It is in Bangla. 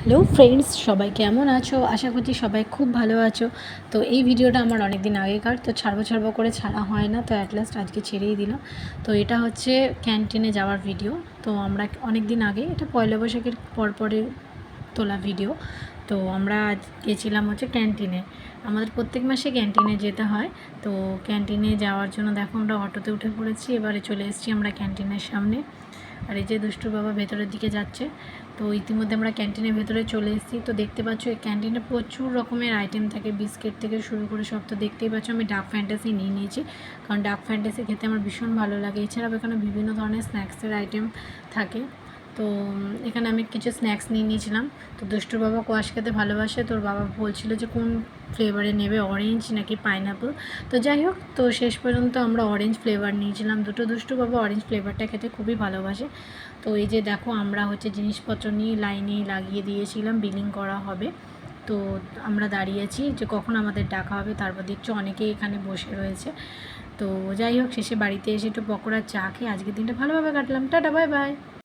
হ্যালো ফ্রেন্ডস, সবাই কেমন আছো? আশা করছি সবাই খুব ভালো আছো। তো এই ভিডিওটা আমার অনেক দিন আগেকার, তো ছাড়বো করে ছাড়া হয় না, তো অ্যাট লাস্ট আজকে ছেড়েই দিলাম। তো এটা হচ্ছে ক্যান্টিনে যাওয়ার ভিডিও। তো আমরা অনেক দিন আগে, এটা পয়লা বৈশাখের পরে তোলা ভিডিও। তো আমরা আজ গেছিলাম হচ্ছে ক্যান্টিনে। আমাদের প্রত্যেক মাসে ক্যান্টিনে যেতে হয়। তো ক্যান্টিনে যাওয়ার জন্য দেখো আমরা অটোতে উঠে পড়েছি, এবারে চলে এসেছি আমরা ক্যান্টিনের সামনে। আর এই যে দুষ্টুর বাবা ভেতরের দিকে যাচ্ছে। তো ইতিমধ্যে আমরা ক্যান্টিনের ভেতরে চলে এসেছি। তো দেখতে পাচ্ছ এই ক্যান্টিনে প্রচুর রকমের আইটেম থাকে, বিস্কিট থেকে শুরু করে সব। তো দেখতেই পাচ্ছ আমি ডার্ক ফ্যান্টাসি নিয়ে নিয়েছি, কারণ ডার্ক ফ্যান্টাসি খেতে আমার ভীষণ ভালো লাগে। এছাড়াও এখানে বিভিন্ন ধরনের স্ন্যাক্সের আইটেম থাকে। তো এখানে আমি কিছু স্ন্যাক্স নিয়ে নিয়েছিলাম। তো দুষ্টুর বাবা কোয়াশ খেতে ভালোবাসে, তোর বাবা বলছিল যে কোন ফ্লেভারে নেবে, অরেঞ্জ নাকি পাইনাপল। তো যাই হোক, তো শেষ পর্যন্ত আমরা অরেঞ্জ ফ্লেভার নিয়েছিলাম। দুষ্টু বাবা অরেঞ্জ ফ্লেভারটা খেতে খুবই ভালোবাসে। তো এই যে দেখো আমরা হচ্ছে জিনিসপত্র নিয়ে লাইনে লাগিয়ে দিয়েছিলাম, বিলিং করা হবে। তো আমরা দাঁড়িয়েছি যে কখন আমাদের ডাকা হবে। তারপর দেখছি অনেকেই এখানে বসে রয়েছে। তো যাই হোক, শেষে বাড়িতে এসে একটু পকোড়া চা খেয়ে আজকের দিনটা ভালোভাবে কাটলাম। Tata, bye bye.